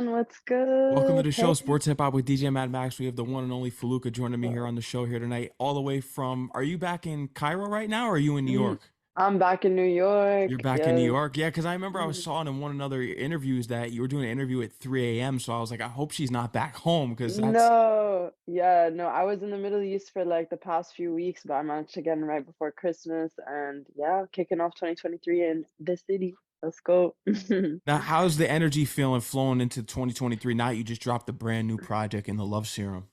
on? What's Welcome to good? the Hey. show, Sports Hip Hop with DJ Mad Max. We have the one and only Felukah joining me here on the show here tonight, all the way from. Are you back in Cairo right now, or are you in New Mm, York? I'm back in New You're York. back in New Yes. York, yeah. Because I remember I was Mhm. saw in one another interviews that you were doing an interview at 3 a.m. So I was like, I hope she's not back home because that's No, yeah, no, I was in the Middle East for like the past few weeks, but I managed to get in right before Christmas and yeah, kicking off 2023 in the city. Let's go. now. How's the energy feeling flowing into 2023? Now you just dropped the brand new project in the Love Serum.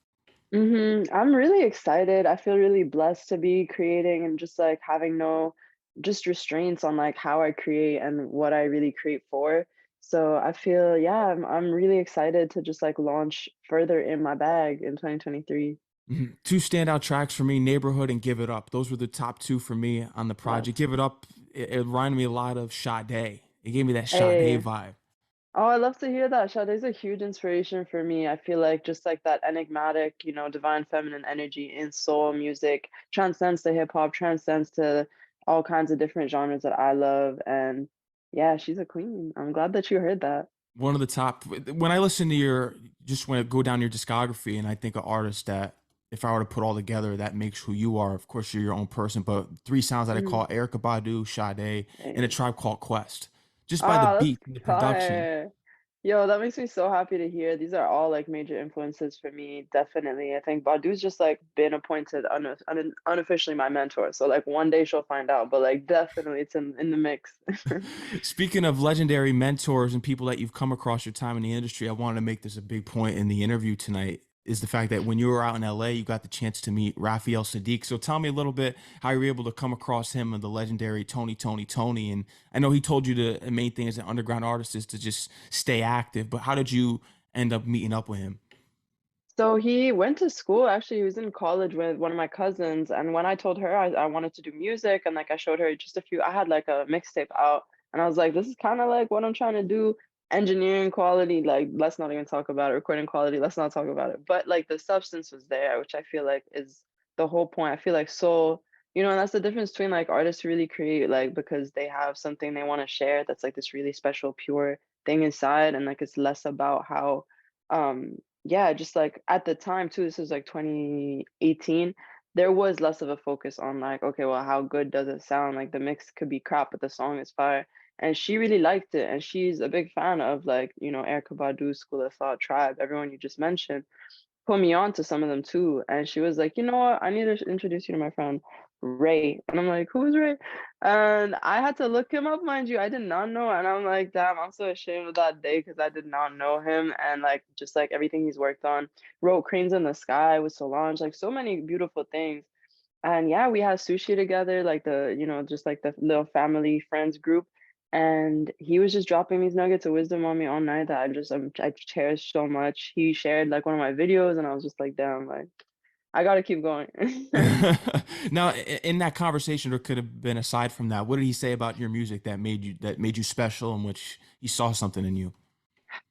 I'm really excited. I feel really blessed to be creating and just like having no just restraints on like how I create and what I really create for. So I feel, yeah, I'm really excited to just like launch further in my bag in 2023. Two standout tracks for me, Neighborhood and Give It Up. Those were the top two for me on the project. Yes. Give It Up, it reminded me a lot of Sade. It gave me that Sade Hey. vibe. Oh, I love to hear that. Sade's a huge inspiration for me. I feel like just like that enigmatic, divine feminine energy in soul music transcends to hip hop, transcends to all kinds of different genres that I love. And yeah, she's a queen. I'm glad that you heard that. One of the top, when I listen to your, just when I go down your discography and I think of artists that, if I were to put all together, that makes who you are. Of course, you're your own person, but three sounds that I Mhm. call Erica Badu, Sade, and A Hey. Tribe Called Quest. Just by the Ah, that's beat and the production. fire. Yo, that makes me so happy to hear. These are all like major influences for me, definitely. I think Badu's just like been appointed unofficially my mentor. So like one day she'll find out, but like definitely it's in the mix. Speaking of legendary mentors and people that you've come across your time in the industry, I wanted to make this a big point in the interview tonight. Is the fact that when you were out in LA, you got the chance to meet Raphael Saadiq. So tell me a little bit how you were able to come across him and the legendary Tony. And I know he told you the main thing as an underground artist is to just stay active. But how did you end up meeting up with him? So he went to school, actually, he was in college with one of my cousins. And when I told her I wanted to do music and like I showed her just a few, I had like a mixtape out and I was like, this is kind of like what I'm trying to do. Engineering quality, like let's not even talk about it. Recording quality, let's not talk about it. But like the substance was there, which I feel like is the whole point. I feel like soul, and that's the difference between like artists who really create like because they have something they want to share that's like this really special, pure thing inside, and like it's less about how um yeah, just like at the time too, this was like 2018, there was less of a focus on like, okay, well, how good does it sound? Like the mix could be crap, but the song is fire. And she really liked it. And she's a big fan of like, Erykah Badu, School of Thought, Tribe, everyone you just mentioned put me on to some of them too. And she was like, you know what? I need to introduce you to my friend Ray. And I'm like, who's Ray? And I had to look him up, mind you. I did not know. And I'm like, damn, I'm so ashamed of that day because I did not know him. And like, just like everything he's worked on, wrote Cranes in the Sky with Solange, like so many beautiful things. And yeah, we had sushi together, like just like the little family friends group. And he was just dropping these nuggets of wisdom on me all night that I cherish so much. He shared like one of my videos, and I was just like, damn, like I gotta keep going. Now, in that conversation, or could have been aside from that, what did he say about your music that made you special, in which he saw something in you?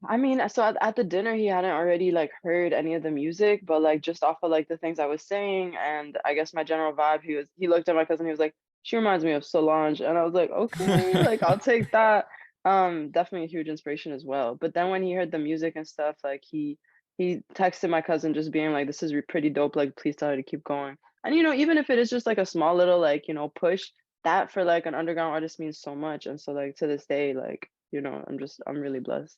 I mean, so at the dinner, he hadn't already like heard any of the music, but like just off of like the things I was saying, and I guess my general vibe, he looked at my cousin, he was like, she reminds me of Solange, and I was like, okay, like I'll take that. Definitely a huge inspiration as well. But then when he heard the music and stuff, like he texted my cousin just being like, this is pretty dope, like please tell her to keep going. And even if it is just like a small little like push, that for like an underground artist means so much. And so like to this day, like I'm really blessed.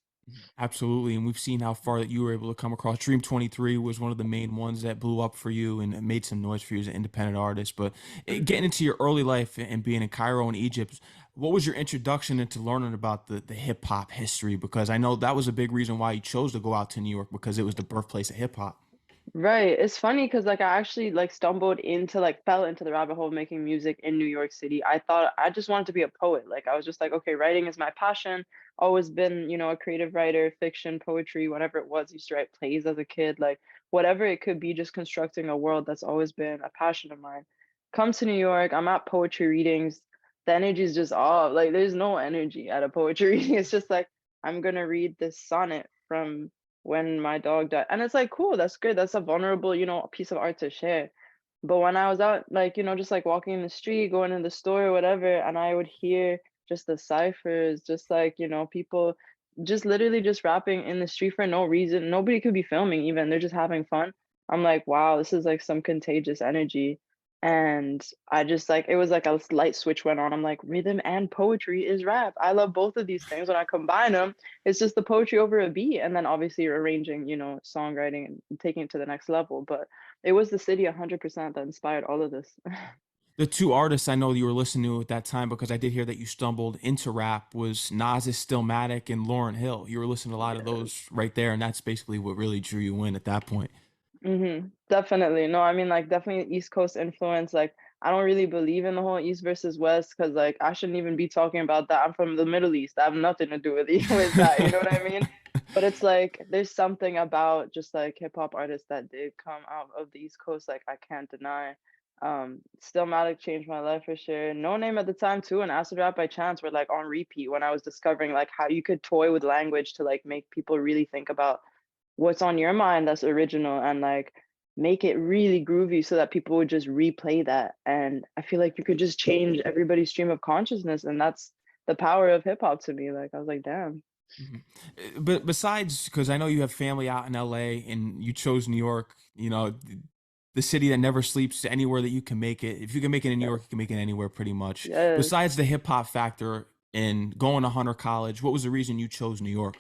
Absolutely, and we've seen how far that you were able to come across. Dream 23 was one of the main ones that blew up for you and made some noise for you as an independent artist. But getting into your early life and being in Cairo and Egypt, what was your introduction into learning about the hip hop history? Because I know that was a big reason why you chose to go out to New York because it was the birthplace of hip hop. Right. It's funny because like I actually like stumbled into like fell into the rabbit hole of making music in New York City. I thought I just wanted to be a poet. Like I was just like, okay, writing is my passion. Always been, a creative writer, fiction, poetry, whatever it was. Used to write plays as a kid, like whatever it could be, just constructing a world that's always been a passion of mine. Come to New York, I'm at poetry readings. The energy is just off. Like there's no energy at a poetry reading. It's just like I'm gonna read this sonnet from when my dog died. And it's like, cool, that's good. That's a vulnerable, piece of art to share. But when I was out, like, just like walking in the street, going in the store or whatever, and I would hear just the ciphers, just like, people just literally just rapping in the street for no reason. Nobody could be filming even. They're just having fun. I'm like, wow, this is like some contagious energy. And I just like it was like a light switch went on. I'm like, rhythm and poetry is rap. I love both of these things. When I combine them, it's just the poetry over a beat. And then obviously you're arranging, songwriting and taking it to the next level. But it was the city 100% that inspired all of this. The two artists I know you were listening to at that time, because I did hear that you stumbled into rap, was Nas's Stillmatic and Lauryn Hill. You were listening to a lot of Yes. those right there, and that's basically what really drew you in at that point. Definitely. No, I mean, like, definitely East Coast influence. Like, I don't really believe in the whole East versus West because, like, I shouldn't even be talking about that. I'm from the Middle East. I have nothing to do with with that. You know what I mean? But it's like there's something about just like hip hop artists that did come out of the East Coast. Like, I can't deny. Stillmatic changed my life for sure. No Name at the time too, and Acid Rap by Chance were like on repeat when I was discovering like how you could toy with language to like make people really think about what's on your mind that's original and like make it really groovy so that people would just replay that. And I feel like you could just change everybody's stream of consciousness. And that's the power of hip hop to me. Like, I was like, damn. Mhm. But besides, because I know you have family out in LA and you chose New York, the city that never sleeps, anywhere that you can make it. If you can make it in New Yes. York, you can make it anywhere pretty much. Yes. Besides the hip hop factor and going to Hunter College, what was the reason you chose New York?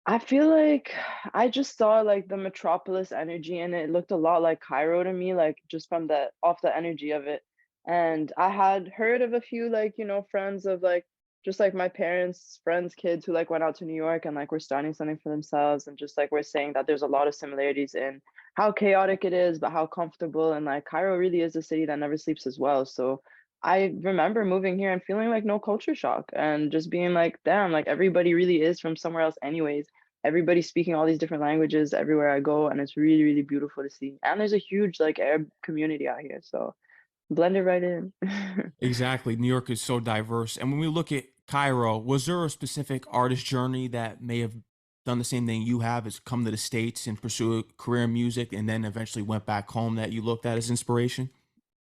I feel like I just saw like the metropolis energy and it looked a lot like Cairo to me, like just from the off the energy of it. And I had heard of a few like, friends of like just like my parents' friends' kids who like went out to New York and like were starting something for themselves and just like we're saying that there's a lot of similarities in how chaotic it is, but how comfortable and like Cairo really is a city that never sleeps as well. So I remember moving here and feeling like no culture shock and just being like, damn, like everybody really is from somewhere else anyways. Everybody's speaking all these different languages everywhere I go, and it's really, really beautiful to see. And there's a huge like Arab community out here, so blended right in. Exactly. New York is so diverse. And when we look at Cairo, was there a specific artist journey that may have done the same thing you have, as come to the States and pursue a career in music and then eventually went back home, that you looked at as inspiration?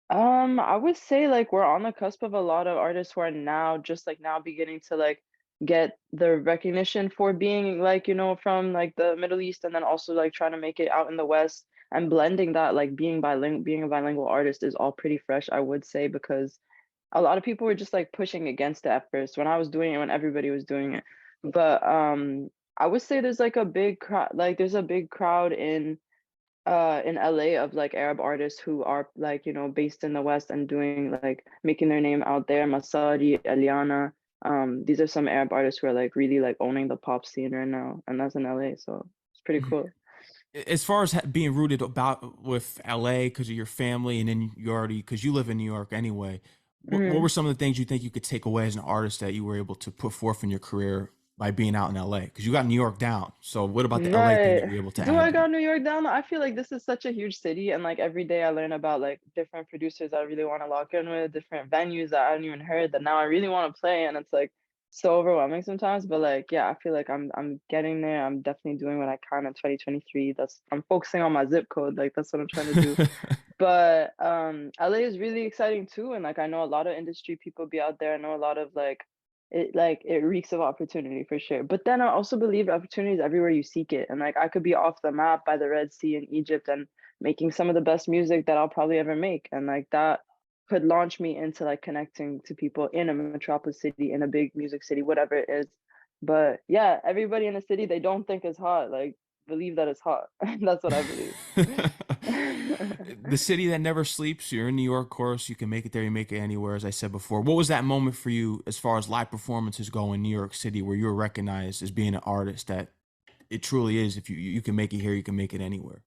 I would say like we're on the cusp of a lot of artists who are now just like now beginning to like get the recognition for being like, from like the Middle East and then also like trying to make it out in the West and blending that like being a bilingual artist is all pretty fresh, I would say, because a lot of people were just like pushing against it at first when I was doing it, when everybody was doing it. But I would say there's like a big crowd, like there's a big crowd in LA of like Arab artists who are like, based in the West and doing like making their name out there. Masari, Eliana. These are some Arab artists who are like really like owning the pop scene right now, and that's in LA, so it's pretty Mhm. cool. As far as being rooted about with LA because of your family, and then you already, because you live in New York anyway, what were Mhm. some of the things you think you could take away as an artist that you were able to put forth in your career by being out in LA? Because you got New York down. So what about the LA thing that Right. you're able to Do add I there? got New York down? I feel like this is such a huge city, and like every day I learn about like different producers I really want to lock in with, different venues that I hadn't even heard that now I really want to play, and it's like so overwhelming sometimes. But like, yeah, I feel like I'm getting there. I'm definitely doing what I can in 2023. I'm focusing on my zip code. Like that's what I'm trying to do. But LA is really exciting too, and like I know a lot of industry people be out there. I know a lot of it reeks of opportunity for sure. But then I also believe opportunity is everywhere you seek it. And like I could be off the map by the Red Sea in Egypt and making some of the best music that I'll probably ever make. And like that could launch me into like connecting to people in a metropolis city, in a big music city, whatever it is. But yeah, everybody in a city they don't think is hot. Like believe that it's hot. That's what I believe. The city that never sleeps. You're in New York, of course. You can make it there. You make it anywhere, as I said before. What was that moment for you, as far as live performances go in New York City, where you were recognized as being an artist that it truly is? If you can make it here, you can make it anywhere.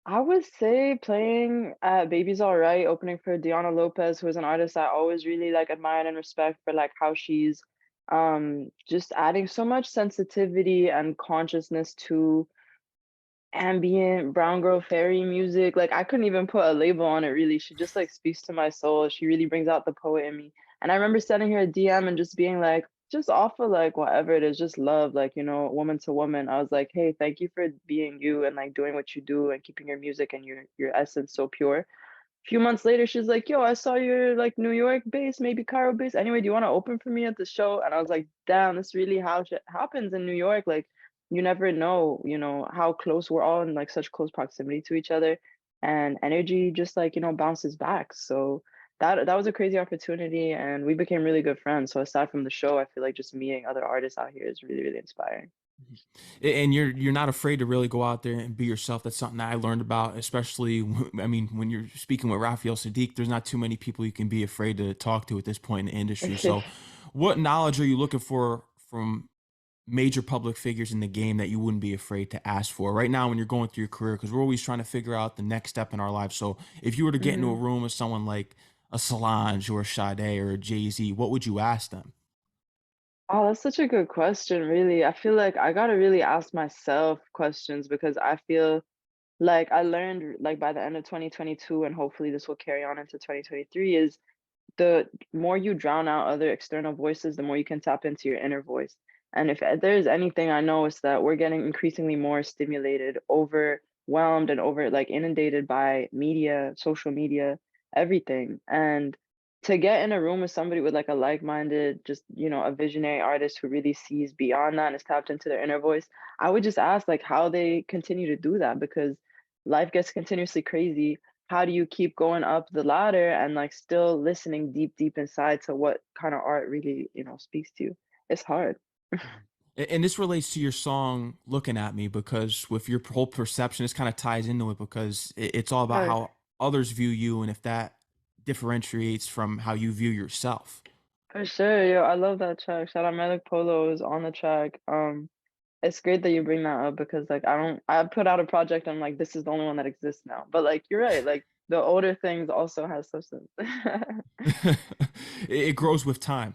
I would say playing at Baby's Alright, opening for Diana Lopez, who is an artist I always really like admired and respect for like how she's just adding so much sensitivity and consciousness to ambient brown girl fairy music. Like I couldn't even put a label on it really. She just like speaks to my soul. She really brings out the poet in me. And I remember sending her a DM and just being like, just offer like whatever it is, just love, like, woman to woman. I was like, hey, thank you for being you and like doing what you do and keeping your music and your essence so pure. few months later, she's like, "Yo, I saw you're like New York based, maybe Cairo based. Anyway, do you want to open for me at the show?" And I was like, "Damn, that's really how shit happens in New York. Like, you never know, how close we're all in like such close proximity to each other, and energy just like bounces back." So that was a crazy opportunity, and we became really good friends. So aside from the show, I feel like just meeting other artists out here is really, really inspiring. And you're not afraid to really go out there and be yourself. That's something that I learned about, especially I mean, when you're speaking with Raphael Saadiq, there's not too many people you can be afraid to talk to at this point in the industry. So what knowledge are you looking for from major public figures in the game that you wouldn't be afraid to ask for right now when you're going through your career? Because we're always trying to figure out the next step in our lives. So if you were to get into a Mhm. room with someone like a Solange or a Sade or a Jay-Z, what would you ask them? Oh, that's such a good question, really. I feel like I gotta really ask myself questions because I feel like I learned like by the end of 2022, and hopefully this will carry on into 2023, is the more you drown out other external voices, the more you can tap into your inner voice. And if there's anything I know, is that we're getting increasingly more stimulated, overwhelmed, and over like inundated by media, social media, everything. And to get in a room with somebody with like a like-minded, just a visionary artist who really sees beyond that and is tapped into their inner voice, I would just ask like how they continue to do that, because life gets continuously crazy. How do you keep going up the ladder and like still listening deep, deep inside to what kind of art really, speaks to you? It's hard. And this relates to your song "Looking at Me" because with your whole perception, this kind of ties into it because it's all about Right. how others view you and if that differentiates from how you view yourself. For sure, yo, I love that track. Shout out Malik Polo is on the track. It's great that you bring that up because like I put out a project, I'm like, this is the only one that exists now. But like you're right, like the older things also has substance. It grows with time.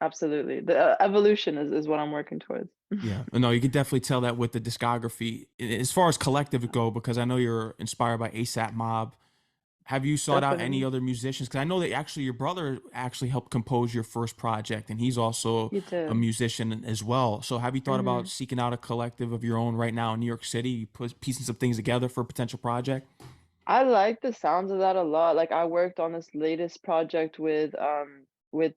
Absolutely. The evolution is what I'm working towards. Yeah, no, you can definitely tell that with the discography. As far as collective go, because I know you're inspired by ASAP Mob. Have you sought out any Definitely. other musicians? Because I know that actually your brother actually helped compose your first project, and he's also You a did. musician as well. So have you thought about Mhm. seeking out a collective of your own right now in New York City, piecing some things together for a potential project? I like the sounds of that a lot. Like I worked on this latest project with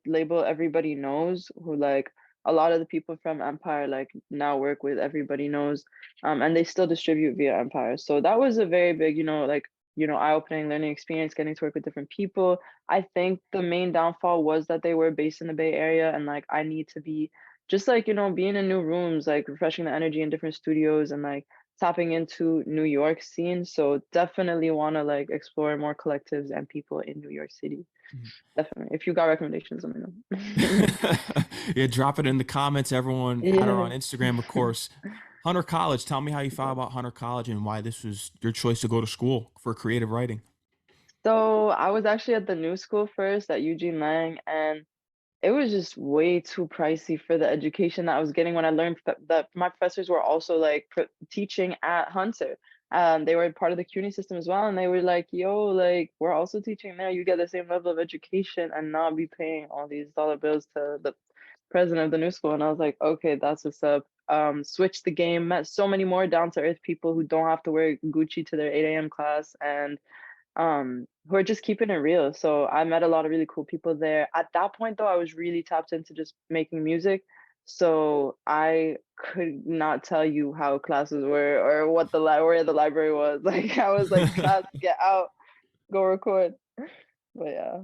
label Everybody Knows, who like a lot of the people from Empire like now work with Everybody Knows, and they still distribute via Empire. So that was a very big, like, eye-opening learning experience, getting to work with different people. I think the main downfall was that they were based in the Bay Area, and like I need to be just like, being in new rooms, like refreshing the energy in different studios and like tapping into New York scene. So definitely want to like explore more collectives and people in New York City. Definitely. If you got recommendations, let me know. Yeah, drop it in the comments. Everyone add her Yeah. on Instagram, of course. Hunter College, tell me how you found about Hunter College and why this was your choice to go to school for creative writing. So I was actually at the new school first at Eugene Lang, and it was just way too pricey for the education that I was getting when I learned that my professors were also like teaching at Hunter. They were part of the CUNY system as well, and they were like, "Yo, like we're also teaching there. You get the same level of education and not be paying all these dollar bills to the president of the new school." And I was like, "Okay, that's what's up." Switched the game, met so many more down to earth people who don't have to wear Gucci to their 8 a.m. class, and who are just keeping it real. So I met a lot of really cool people there. At that point though, I was really tapped into just making music. So I could not tell you how classes were or what where the library was. Like I was like, class, get out, go record. But yeah.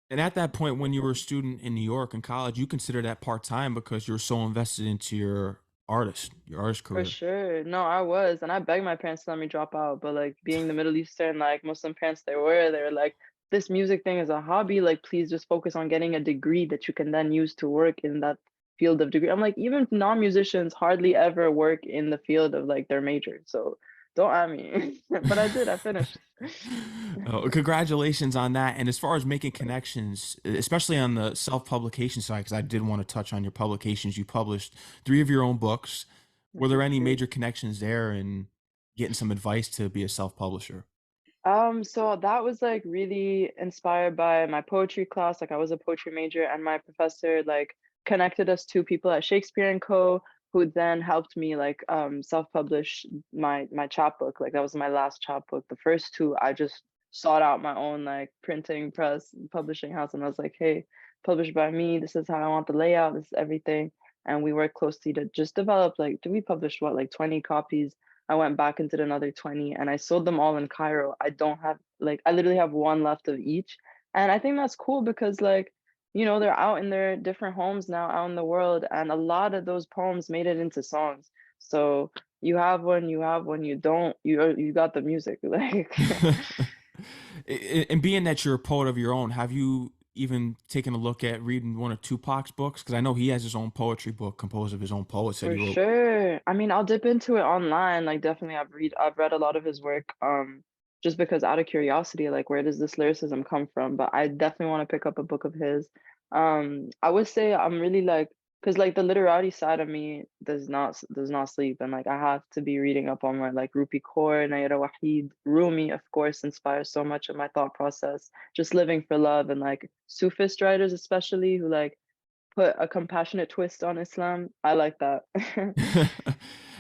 And at that point, when you were a student in New York in college, you considered that part time because you were so invested into your artist For career. sure. No, I was, and I begged my parents to let me drop out, but like being the Middle Eastern, like Muslim parents they were like, this music thing is a hobby, like please just focus on getting a degree that you can then use to work in that field of degree. I'm like, even non-musicians hardly ever work in the field of like their major, so don't at me. But I did, I finished. Oh, congratulations on that. And as far as making connections, especially on the self-publication side, because I did want to touch on your publications. You published three of your own books. Were there any Appreciate. major connections there in getting some advice to be a self-publisher? So that was like really inspired by my poetry class. Like I was a poetry major, and my professor like connected us to people at Shakespeare and Co. who then helped me like self-publish my chapbook. Like that was my last chapbook. The first two I just sought out my own like printing press, publishing house, and I was like, "Hey, published by me. This is how I want the layout. This is everything." And we worked closely to just develop like, we published what, like 20 copies. I went back and did another 20, and I sold them all in Cairo. I don't have like, I literally have one left of each, and I think that's cool because like, they're out in their different homes now out in the world, and a lot of those poems made it into songs. So you have one, you don't, you got the music, like. And being that you're a poet of your own, have you even taken a look at reading one of Tupac's books? Because I know he has his own poetry book composed of his own poets that For he wrote. sure. I mean, I'll dip into it online. Like, definitely, I've read a lot of his work. Just because out of curiosity, like, where does this lyricism come from? But I definitely want to pick up a book of his. I would say I'm really like, because like the literati side of me does not sleep, and like I have to be reading up on my like Rupi Kaur, Nayara Wahid, Rumi, of course, inspires so much of my thought process. Just living for love, and like Sufist writers, especially who like put a compassionate twist on Islam. I like that.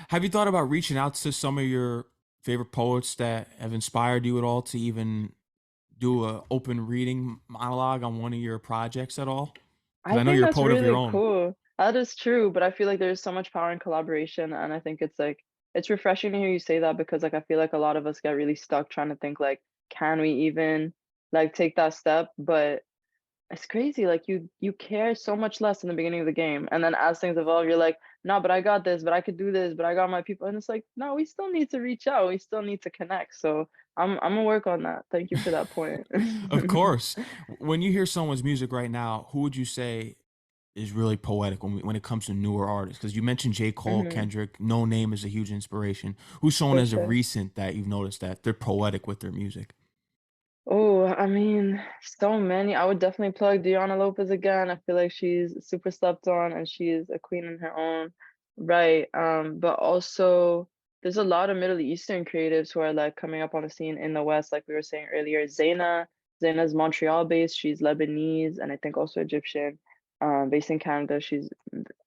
Have you thought about reaching out to some of your favorite poets that have inspired you at all to even do a open reading monologue on one of your projects at all? Because I I know think you're a that's poet of your really own. cool. That is true, but I feel like there's so much power in collaboration, and I think it's like it's refreshing to hear you say that because like I feel like a lot of us get really stuck trying to think like, can we even like take that step? But it's crazy. Like you care so much less in the beginning of the game, and then as things evolve, you're like, no, but I got this, but I could do this, but I got my people, and it's like, no, we still need to reach out. We still need to connect. So I'm gonna work on that. Thank you for that point. Of course. When you hear someone's music right now, who would you say is really poetic when it comes to newer artists? Because you mentioned J. Cole, Hmm. Kendrick, No Name is a huge inspiration. Who's someone For as a sure. recent that you've noticed that they're poetic with their music? Oh, I mean, so many. I would definitely plug Diana Lopez again. I feel like she's super slept on and she is a queen in her own right. But also there's a lot of Middle Eastern creatives who are like coming up on the scene in the West, like we were saying earlier. Zaina's Montreal based, she's Lebanese and I think also Egyptian. Based in Canada. She's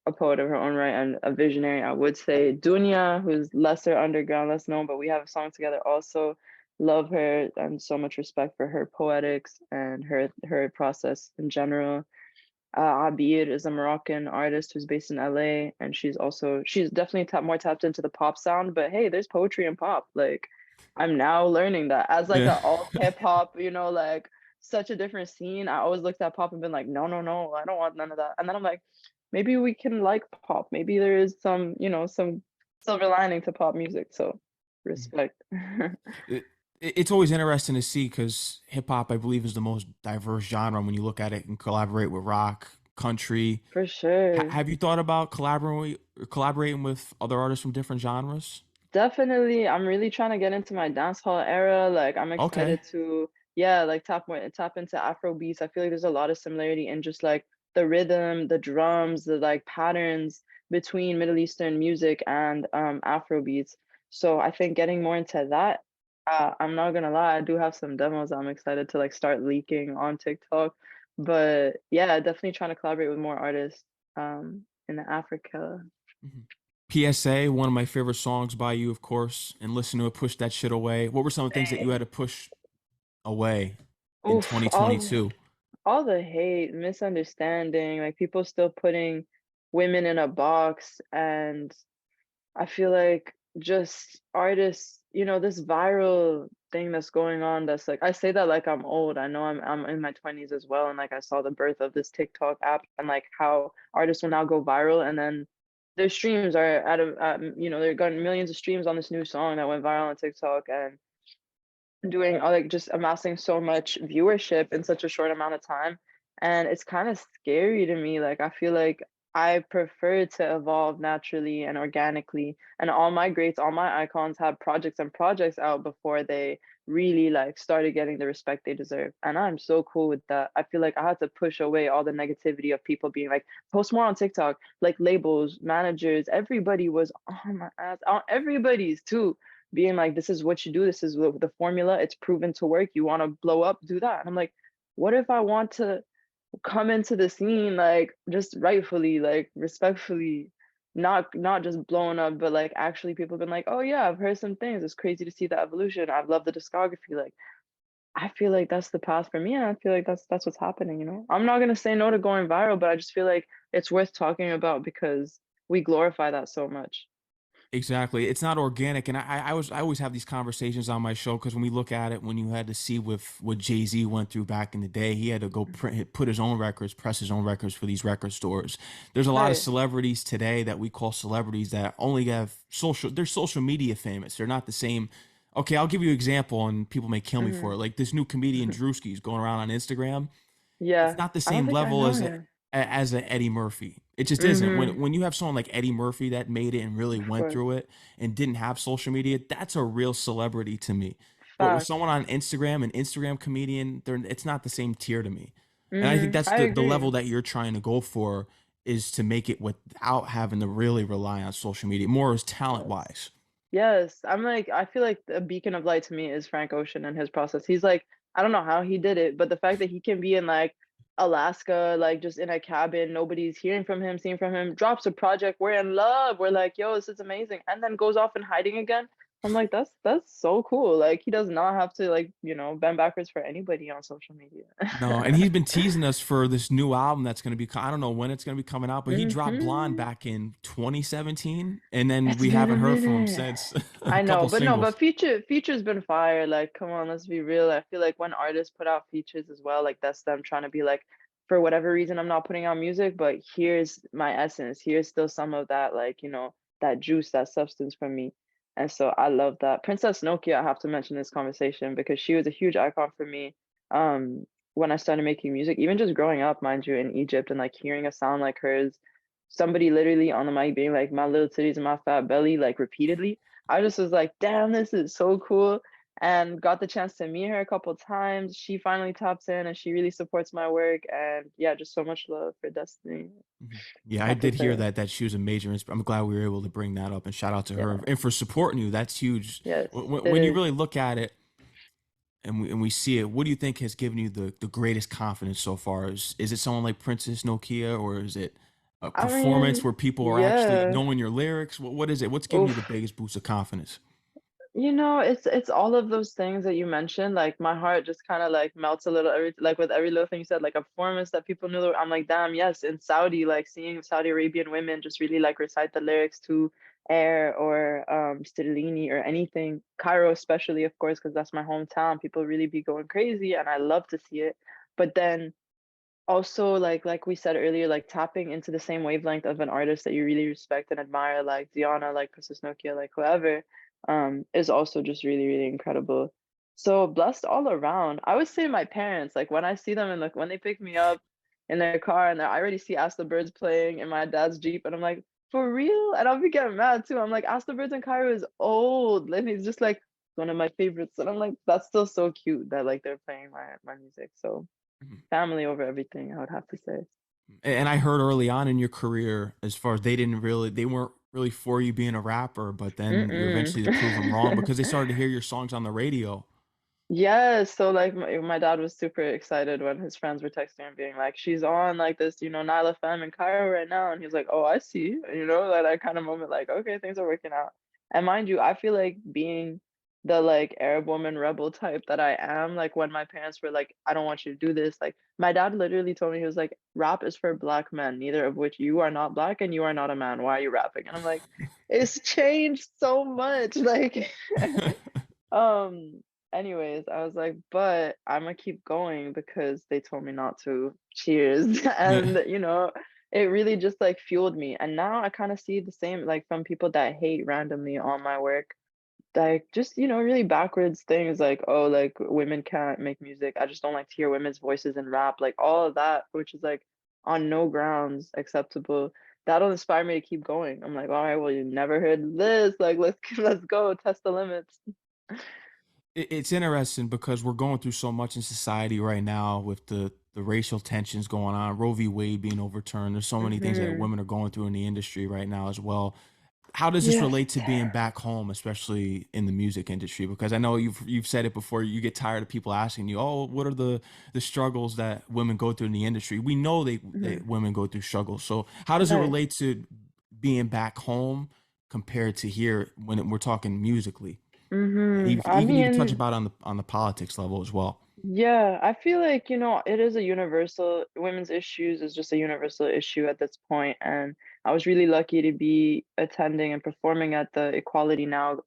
a poet of her own right and a visionary, I would say. Dunya, who's lesser underground, less known, but we have a song together also. Love her and so much respect for her poetics and her process in general. Abir is a Moroccan artist who's based in LA, and she's definitely more tapped into the pop sound. But hey, there's poetry in pop. Like I'm now learning that as like Yeah. a alt hip hop, like such a different scene. I always looked at pop and been like, no, no, no, I don't want none of that. And then I'm like, maybe we can like pop. Maybe there is some silver lining to pop music. So respect. It's always interesting to see because hip hop, I believe, is the most diverse genre when you look at it and collaborate with rock, country. For sure. Have you thought about collaborating with other artists from different genres? Definitely, I'm really trying to get into my dance hall era. Like, I'm Okay. excited to, yeah, like tap into Afro beats. I feel like there's a lot of similarity in just like the rhythm, the drums, the like patterns between Middle Eastern music and Afro beats. So I think getting more into that, I'm not gonna lie, I do have some demos I'm excited to like start leaking on TikTok. But yeah, definitely trying to collaborate with more artists in Africa. Mhm. PSA, one of my favorite songs by you, of course, and listen to it, push that shit away. What were some of the things that you had to push away in Oof, 2022? all the hate, misunderstanding, like people still putting women in a box, and I feel like just artists, this viral thing that's going on that's like I say that like I'm old. I know I'm in my 20s as well, and like I saw the birth of this TikTok app and like how artists will now go viral and then their streams are they're getting millions of streams on this new song that went viral on TikTok and doing like just amassing so much viewership in such a short amount of time. And it's kind of scary to me. Like I feel like I prefer to evolve naturally and organically. And all my greats, all my icons have projects and projects out before they really like started getting the respect they deserve. And I'm so cool with that. I feel like I had to push away all the negativity of people being like, post more on TikTok, like labels, managers, everybody was on my ass, on everybody's too being like, this is what you do, this is the formula, it's proven to work, you want to blow up, do that. And I'm like, what if I want to come into the scene like just rightfully, like respectfully, not just blowing up, but like actually people have been like, oh yeah, I've heard some things, it's crazy to see the evolution, I've loved the discography, like I feel like that's the path for me, and I feel like that's what's happening, you know? I'm not gonna say no to going viral, but I just feel like it's worth talking about because we glorify that so much. Exactly. It's not organic. And I always have these conversations on my show because when we look at it, when you had to see with what Jay-Z went through back in the day, he had to go print, put his own records, press his own records for these record stores. There's a lot of Right. celebrities today that we call celebrities that only have they're social media famous. They're not the same. Okay, I'll give you an example and people may kill me for it. Mhm. Like this new comedian Drewski's going around on Instagram. It's Yeah. not the I don't same think I level know as him. a Eddie Murphy. It just isn't. Mhm. When you have someone like Eddie Murphy that made it and really Of went course. through it and didn't have social media, that's a real celebrity to me. But with Facts. someone on Instagram, an Instagram comedian, it's not the same tier to me. And I think Mhm. that's I the level agree. that you're trying to go for is to make it without having to really rely on social media, more as talent Yes. wise. Yes, I'm like I feel like a beacon of light to me is Frank Ocean and his process. He's like I don't know how he did it, but the fact that he can be in like Alaska, like just in a cabin, nobody's hearing from him, seeing from him, drops a project, we're in love, we're like, yo, this is amazing, and then goes off in hiding again. I'm like, that's so cool. Like he does not have to like, bend backwards for anybody on social media. No, and he's been teasing us for this new album that's going to be, I don't know when it's going to be coming out, but he dropped Blonde Mhm. back in 2017, and then It's we been a haven't heard from him minute. since. A I know, couple but no, singles. but feature's been fire. Like, come on, let's be real. I feel like when artists put out features as well, like that's them trying to be like, for whatever reason, I'm not putting out music, but here's my essence. Here's still some of that, like, that juice, that substance from me. And so I love that. Princess Nokia, I have to mention this conversation because she was a huge icon for me. When I started making music, even just growing up, mind you, in Egypt and like hearing a sound like hers, somebody literally on the mic being like, "My little titties and my fat belly," like repeatedly. I just was like, "Damn, this is so cool." And got the chance to meet her a couple times. She finally taps in and she really supports my work. And yeah, just so much love for Destiny. Mhm. Yeah, I Have to did hear say, that she was a major I'm glad we were able to bring that up and shout out to her yeah, and for supporting you. That's huge. yes, it When you is. really look at it and we see it, what do you think has given you the greatest confidence so far? Is it someone like Princess Nokia or is it a I performance mean, where people are actually yeah. knowing your lyrics? What is it? What's giving you the Oof. biggest boost of confidence? It's all of those things that you mentioned. Like my heart just kind of like melts a little every like with every little thing you said, like a performance that people knew. I'm like, damn, yes, in Saudi, like seeing Saudi Arabian women just really like recite the lyrics to Air or Stellini or anything. Cairo, especially, of course, because that's my hometown. People really be going crazy, and I love to see it. But then also, like we said earlier, like tapping into the same wavelength of an artist that you really respect and admire, like Diana, like Princess Nokia, like whoever, is also just really, really incredible. So blessed all around. I would say my parents, like when I see them and like when they pick me up in their car and I already see Ask the Birds playing in my dad's Jeep, and I'm like, for real? And I'll be getting mad too. I'm like, Ask the Birds in Cairo is old. And he's just like one of my favorites. And I'm like, that's still so cute that like they're playing my music. So Mhm. family over everything, I would have to say. And I heard early on in your career, as far as they weren't really for you being a rapper, but then you eventually to prove them wrong Mm-mm. because they started to hear your songs on the radio. Yes, so, like, my dad was super excited when his friends were texting and being like, "She's on, like, this, Nile FM in Cairo right now," and he's like, "Oh, I see," like, that kind of moment, like, "Okay, things are working out." And mind you, I feel like being the, like, Arab woman rebel type that I am, like, when my parents were like, "I don't want you to do this," like, my dad literally told me, he was like, "Rap is for black men, neither of which you are not black and you are not a man. Why are you rapping?" And I'm like, "It's changed so much," like Um, anyways, I was like, "But Imma keep going because they told me not to. Cheers." Yeah. And, it really just, like, fueled me, and now I kinda see the same, like, from people that hate randomly on my work, like, just, really backwards things like, "Oh, like, women can't make music. I just don't like to hear women's voices in rap," like, all of that, which is, like, on no grounds acceptable. That'll inspire me to keep going. I'm like, "Alright, well, you never heard this, like, let's let's go, test the limits." It's interesting because we're going through so much in society right now with the racial tensions going on, Roe v. Wade being overturned. There's so many things that Mhm. women are going through in the industry right now as well. How does this Yes. relate to being back home, especially in the music industry? Because I know you've said it before. You get tired of people asking you, "Oh, what are the struggles that women go through in the industry?" We know they Mhm. women go through struggles. So how does it Right. relate to being back home compared to here when we're talking musically? Mhm. I Even you can touch mean, about on the politics level as well. Yeah, I feel like, it is a universal women's issues is just a universal issue at this point, and I was really lucky to be attending and performing at the Equality Now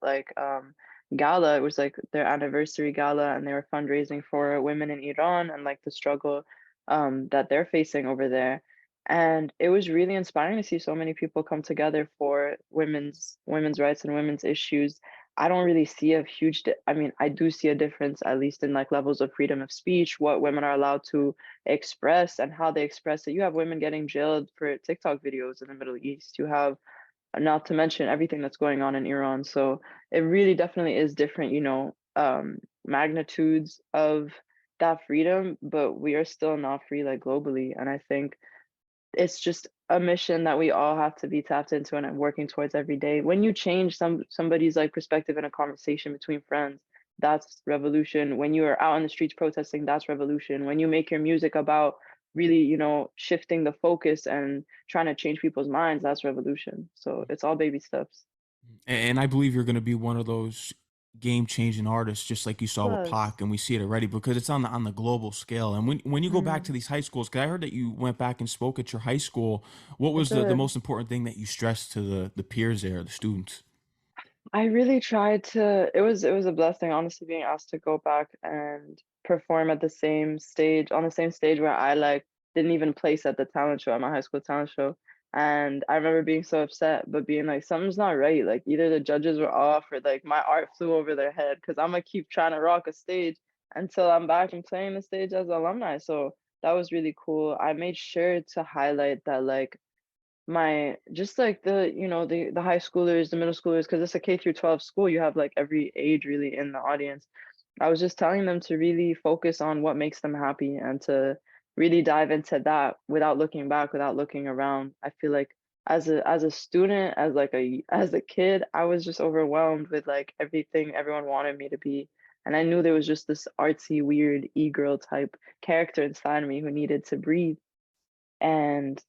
gala. It was like their anniversary gala and they were fundraising for women in Iran and like the struggle that they're facing over there. And it was really inspiring to see so many people come together for women's rights and women's issues. I don't really see a huge I mean, I do see a difference, at least in like levels of freedom of speech, what women are allowed to express and how they express it. You have women getting jailed for TikTok videos in the Middle East. You have, not to mention everything that's going on in Iran. So it really definitely is different, magnitudes of that freedom, but we are still not free like globally. And I think it's just a mission that we all have to be tapped into and working towards every day. When you change somebody's like perspective in a conversation between friends, that's revolution. When you are out in the streets protesting, that's revolution. When you make your music about really, shifting the focus and trying to change people's minds, that's revolution. So it's all baby steps. And I believe you're gonna be one of those game-changing artists just like you saw with Plus, Pac, and we see it already because it's on the global scale, and when you go back mm, to these high schools, 'cause I heard that you went back and spoke at your high school, what I was the did. most important thing that you stressed to the peers there, the students? I really tried to it was a blessing, honestly, being asked to go back and perform at the same stage on the same stage where I, like, didn't even place at the talent show, at my high school talent show, and I remember being so upset, but being like, "Something's not right," like, either the judges were off or, like, my art flew over their head because 'cause Imma keep trying to rock a stage until I'm back and playing the stage as an alumni, so that was really cool. I made sure to highlight that, like, my just like the high schoolers, the middle schoolers, because it's a K through 12 school, you have like every age really in the audience. I was just telling them to really focus on what makes them happy and to really dive into that without looking back, without looking around. I feel like as a student, as a kid, I was just overwhelmed with like everything everyone wanted me to be. And I knew there was just this artsy, weird e-girl type character inside of me who needed to breathe. And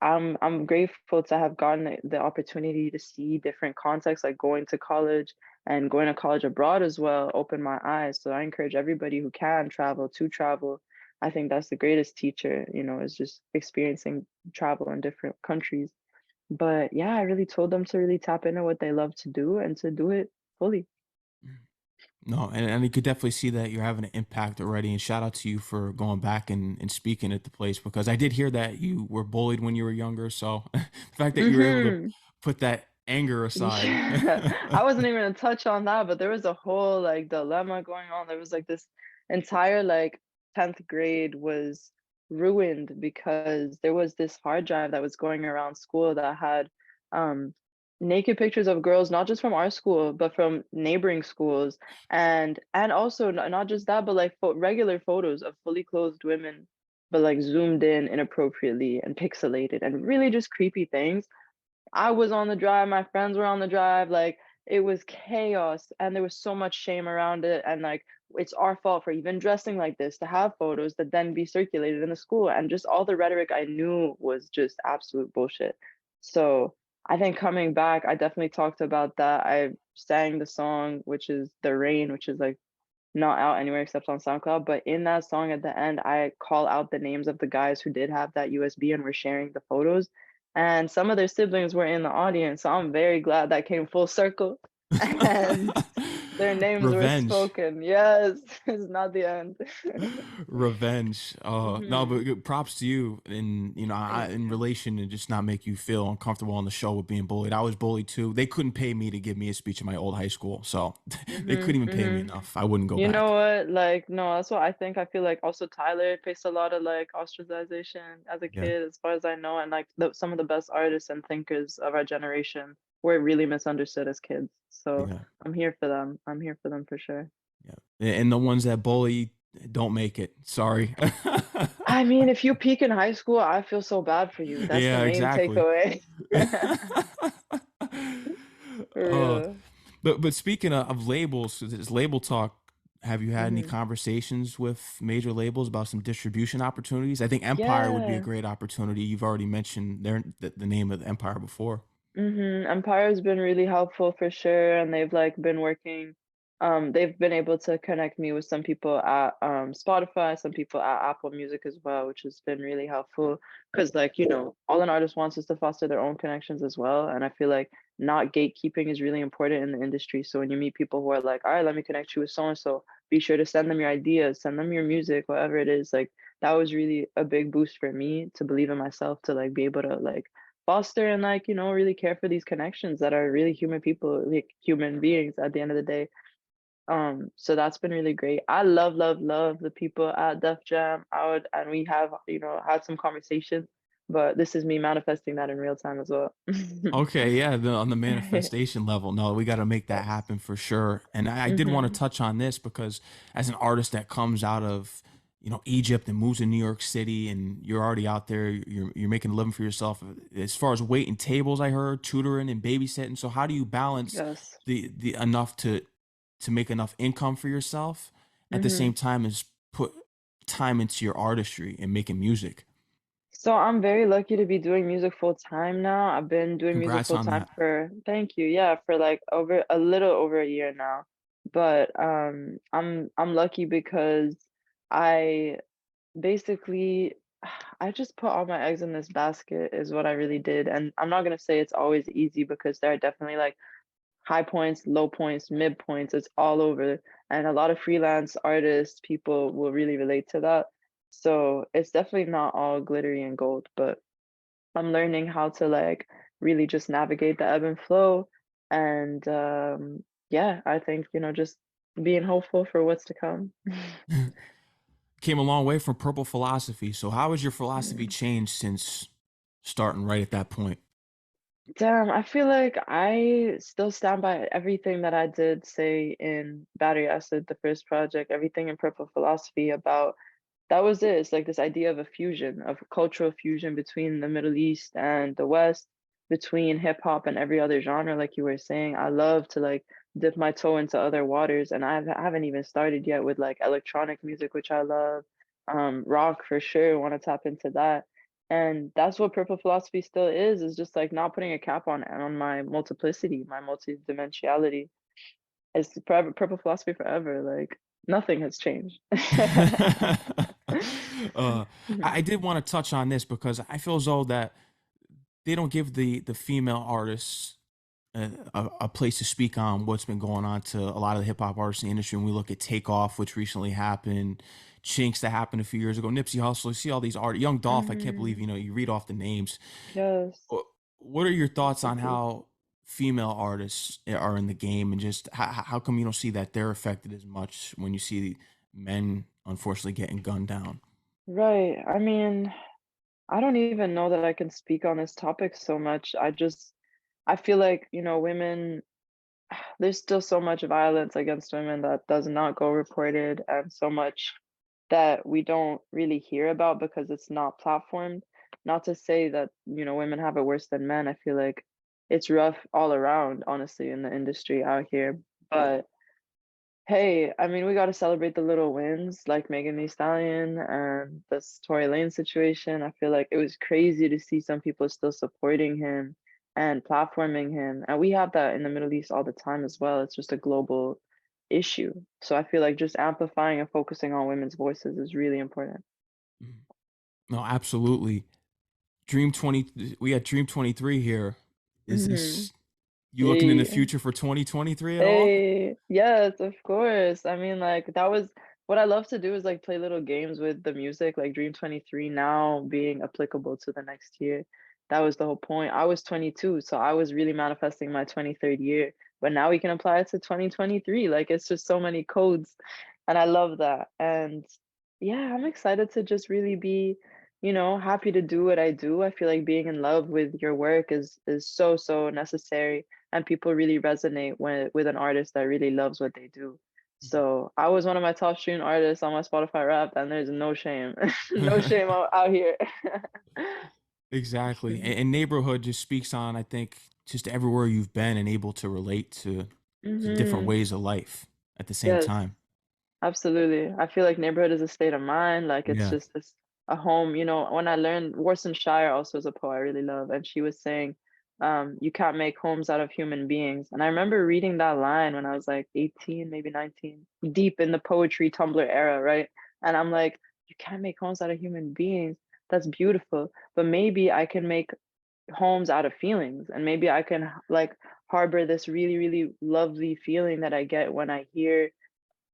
I'm grateful to have gotten the opportunity to see different contexts, like going to college and going to college abroad as well, opened my eyes. So I encourage everybody who can travel to travel. I think that's the greatest teacher, is just experiencing travel in different countries. But yeah, I really told them to really tap into what they love to do and to do it fully. No, and you could definitely see that you're having an impact already. And shout out to you for going back and speaking at the place because I did hear that you were bullied when you were younger. So the fact that you were able to Mhm. put that anger aside. Yeah, I wasn't even gonna touch on that, but there was a whole like dilemma going on. There was like this entire like 10th grade was ruined because there was this hard drive that was going around school that had um naked pictures of girls, not just from our school, but from neighboring schools. And also not just that, but like regular photos of fully clothed women, but like zoomed in inappropriately and pixelated and really just creepy things. I was on the drive, my friends were on the drive, like, it was chaos, and there was so much shame around it, and, like, it's our fault for even dressing like this, to have photos that then be circulated in the school, and just all the rhetoric I knew was just absolute bullshit. So, I think coming back, I definitely talked about that. I sang the song, which is "The Rain," which is, like, not out anywhere except on SoundCloud, but in that song at the end, I call out the names of the guys who did have that USB and were sharing the photos, and some of their siblings were in the audience, so I'm very glad that came full circle, and their names were Revenge. spoken. Yes, it's not the end. Revenge. No, Mhm. but props to you and Thank in you. relation to just not make you feel uncomfortable on the show with being bullied. I was bullied too. They couldn't pay me to give me a speech in my old high school, so they couldn't Mhm, even pay me mhm. enough. I wouldn't go You know back. what? Like, no, that's what I think. I feel like also Tyler faced a lot of like ostracization as a Yeah, kid, as far as I know, and like some of the best artists and thinkers of our generation were really misunderstood as kids. So yeah, I'm here for them. I'm here for them for sure. yeah. And the ones that bully don't make it. Sorry. I mean, if you peak in high school, I feel so bad for you. That's the Yeah, main exactly. takeaway. For Uh, real. but speaking of labels, this label talk, have you had any Mhm. conversations with major labels about some distribution opportunities? I think Empire would be a Yeah. great opportunity. You've already mentioned the name of the Empire before. Empire's been really helpful for sure, and they've like been working. they've been able to connect me with some people at Spotify, some people at Apple Music as well, which has been really helpful. Because, like, all an artist wants is to foster their own connections as well. And I feel like not gatekeeping is really important in the industry. So when you meet people who are like, all right, let me connect you with so and so, be sure to send them your ideas, send them your music, whatever it is. Like, that was really a big boost for me to believe in myself, to like be able to like foster and like, really care for these connections that are really human people, like human beings at the end of the day. So that's been really great. I love, love, love the people at Def Jam. And we have, had some conversations, but this is me manifesting that in real time as well. Okay, yeah, on the manifestation level, no, we got to make that Yes. happen for sure. And I did want to Mhm. touch on this because as an artist that comes out of, Egypt and moves to New York City, and you're already out there, you're making a living for yourself. As far as waiting tables, I heard tutoring and babysitting. So how do you balance Yes. the enough to make enough income for yourself at the same Mhm. time as put time into your artistry and making music? So I'm very lucky to be doing music full time now. I've been doing music Congrats full on time that. for, thank you. Yeah, for like over a little over a year now. But I'm lucky because I basically I just put all my eggs in this basket is what I really did. And I'm not gonna say it's always easy because there are definitely like high points, low points, mid points. It's all over. And a lot of freelance artists, people will really relate to that. So it's definitely not all glittery and gold, but I'm learning how to like really just navigate the ebb and flow. And yeah, I think, just being hopeful for what's to come. Came a long way from purple philosophy. So how has your philosophy Mm. changed since starting right at that point? Damn, I feel like I still stand by everything that I did say in Battery Acid, the first project, everything in Purple Philosophy about that was it. It's like this idea of a fusion, of a cultural fusion between the Middle East and the West, between hip hop and every other genre, like you were saying. I love to like dip my toe into other waters, and I haven't even started yet with like electronic music, which I love. Rock for sure, want to tap into that. And that's what Purple Philosophy still is just like not putting a cap on my multiplicity, my multidimensionality. It's forever, Purple Philosophy forever. Like nothing has changed. uh, Mhm. I did want to touch on this because I feel as though that they don't give the female artists a place to speak on what's been going on to a lot of the hip hop artists in the industry. When we look at Takeoff, which recently happened, Chinks that happened a few years ago, Nipsey Hussle, you see all these art, Young Dolph. I can't believe Mhm. you read off the names. Yes. What are your thoughts Rest in on peace. how female artists are in the game, and just how come you don't see that they're affected as much when you see men unfortunately getting gunned down? Right. I mean, I don't even know that I can speak on this topic so much. I feel like, women, there's still so much violence against women that does not go reported, and so much that we don't really hear about because it's not platformed. Not to say that, women have it worse than men. I feel like it's rough all around, honestly, in the industry out here. But hey, I mean, we got to celebrate the little wins, like Megan Thee Stallion and this Tory Lane situation. I feel like it was crazy to see some people still supporting him and platforming him. And we have that in the Middle East all the time as well. It's just a global issue. So I feel like just amplifying and focusing on women's voices is really important. Mhm. No, absolutely. Dream 20, we had Dream 23 here. Is Hmm. this you looking in the future for 2023 at all? Hey, yes, of course. I mean, like that was what I love to do is like play little games with the music, like Dream 23 now being applicable to the next year. That was the whole point. I was 22, so I was really manifesting my 23rd year. But now we can apply it to 2023. Like it's just so many codes. And I love that. And yeah, I'm excited to just really be, happy to do what I do. I feel like being in love with your work is so, so necessary, and people really resonate with an artist that really loves what they do. So I was one of my top streaming artists on my Spotify Wrapped, and there's no shame, no shame out here. Exactly. And neighborhood just speaks on, I think, just everywhere you've been and able to relate to different Hmm. ways of life at the same Yes, time. absolutely. I feel like neighborhood is a state of mind. Like it's Yeah. just this a home. When I learned Warson Shire also is a poet I really love, and she was saying You can't make homes out of human beings. And I remember reading that line when I was like 18, maybe 19, deep in the poetry Tumblr era, right? And I'm like, you can't make homes out of human beings. That's beautiful. But maybe I can make homes out of feelings, and maybe I can like harbor this really, really lovely feeling that I get when I hear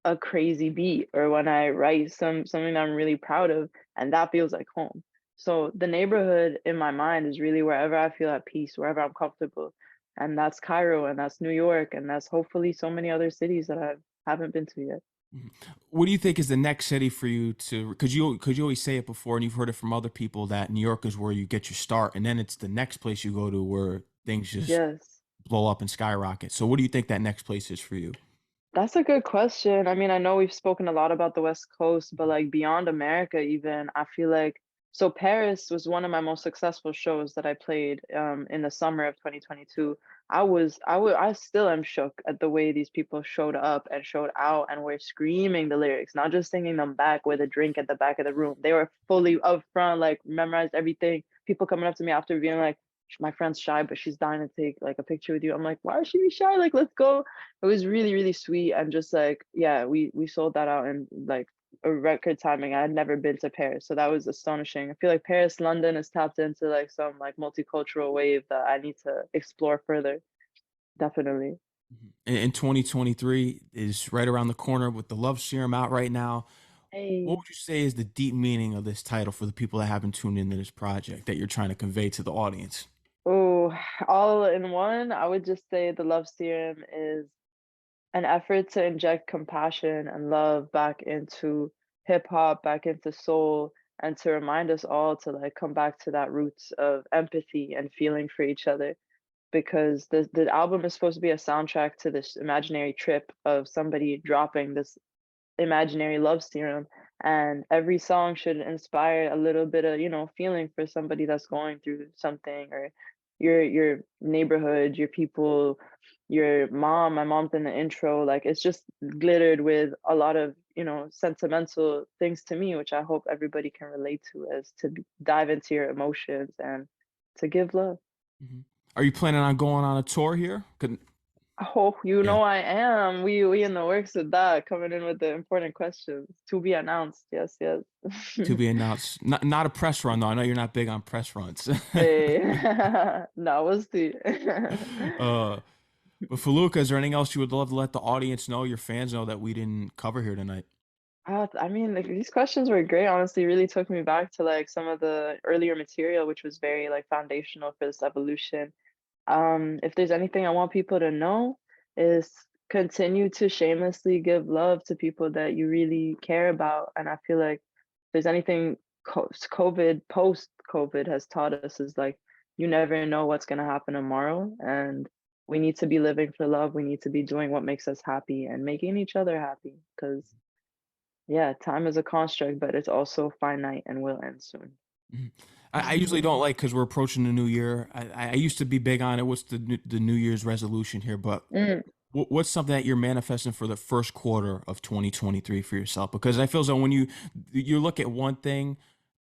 a crazy beat or when I write something that I'm really proud of, and that feels like home. So the neighborhood in my mind is really wherever I feel at peace, wherever I'm comfortable. And that's Cairo and that's New York and that's hopefully so many other cities that I haven't been to yet. Mhm. What do you think is the next city for you to, because you always say it before and you've heard it from other people that New York is where you get your start and then it's the next place you go to where things just Yes. blow up and skyrocket. So what do you think that next place is for you? That's a good question. I mean, I know we've spoken a lot about the West Coast, but like beyond America, even, I feel like so Paris was one of my most successful shows that I played in the summer of 2022. I still am shook at the way these people showed up and showed out and were screaming the lyrics, not just singing them back with a drink at the back of the room. They were fully up front, like memorized everything. People coming up to me after being like, my friend's shy, but she's dying to take like a picture with you. I'm like, why is she be shy? Like, let's go. It was really, really sweet and just like, yeah, we sold that out in like a record timing. I had never been to Paris, so that was astonishing. I feel like Paris, London is tapped into like some like multicultural wave that I need to explore further. Definitely. Mhm. And 2023 is right around the corner with the Love Serum out right now. What Hey. would you say is the deep meaning of this title for the people that haven't tuned into this project that you're trying to convey to the audience? Oh, all in one, I would just say the Love Serum is an effort to inject compassion and love back into hip hop, back into soul, and to remind us all to like come back to that roots of empathy and feeling for each other. Because the album is supposed to be a soundtrack to this imaginary trip of somebody dropping this imaginary love serum, and every song should inspire a little bit of, feeling for somebody that's going through something, or your neighborhood, your people, your mom. My mom's in the intro, like it's just glittered with a lot of, sentimental things to me, which I hope everybody can relate to, as to dive into your emotions and to give love. Mhm. Are you planning on going on a tour here? Oh, you Yeah, know I am. We in the works with that, coming in with the important questions to be announced. Yes, yes. to be announced. Not a press run though. I know you're not big on press runs. Hey, no, we'll see. uh, but Felukah, is there anything else you would love to let the audience know, your fans know that we didn't cover here tonight? I mean, like these questions were great. Honestly, really took me back to like some of the earlier material, which was very like foundational for this evolution. If there's anything I want people to know is continue to shamelessly give love to people that you really care about. And I feel like if there's anything post-COVID has taught us is like you never know what's gonna happen tomorrow. And we need to be living for love. We need to be doing what makes us happy and making each other happy. Because yeah, time is a construct, but it's also finite and will end soon. Mhm. I usually don't like because we're approaching the new year. I used to be big on it. What's the New Year's resolution here? But Mm, what's something that you're manifesting for the first quarter of 2023 for yourself? Because I feel as though when you look at one thing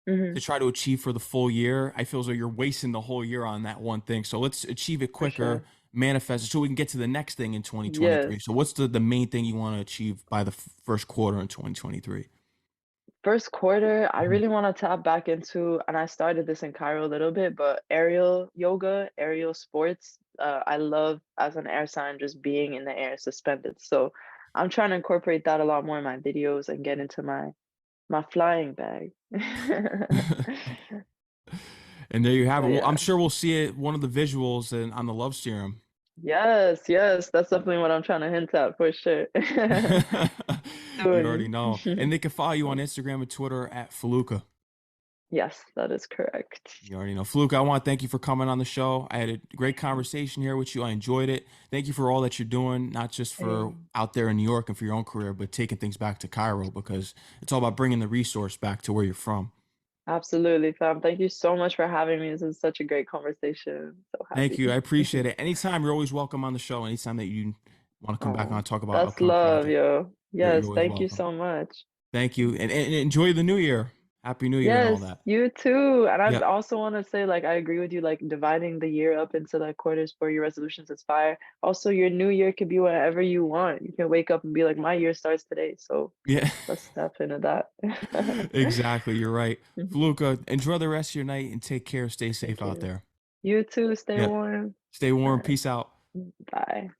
mhm, to try to achieve for the full year, I feel as though you're wasting the whole year on that one thing. So let's achieve it for quicker, sure. manifest it so we can get to the next thing in 2023. Yes. So what's the main thing you want to achieve by the first quarter in 2023? First quarter, I Mhm. really want to tap back into, and I started this in Cairo a little bit, but aerial yoga, aerial sports. I love as an air sign just being in the air suspended. So I'm trying to incorporate that a lot more in my videos and get into my flying bag. And there you have it. But Well, I'm yeah. sure we'll see it on the visuals and on the Love Serum. Yes, yes, that's definitely what I'm trying to hint at for sure. You already Soon. know. And they can follow you on Instagram and Twitter at Felukah. Yes, that is correct. You already know. Felukah, I want to thank you for coming on the show. I had a great conversation here with you. I enjoyed it. Thank you for all that you're doing, not just for Hey. out there in New York and for your own career, but taking things back to Cairo because it's all about bringing the resource back to where you're from. Absolutely, fam. Thank you so much for having me. This is such a great conversation. So Thank you. I happy. appreciate it. Anytime, you're always welcome on the show. Anytime that you want to come back on Oh, and talk about that's upcoming love, project, yo. you're Yes, always thank you welcome. so much. Thank you. And enjoy the new year. Happy New Year and all Yes, that. you too. And I Yep. also want to say, like, I agree with you, like, dividing the year up into like quarters for your resolutions is fire. Also, your new year could be whatever you want. You can wake up and be like, my year starts today. So Yeah. let's step into that. Exactly. You're right. Mhm. Felukah, enjoy the rest of your night and take care. Stay safe Thank out you. there. You too. Stay Yep. warm. Stay All warm. right. Peace out. Bye.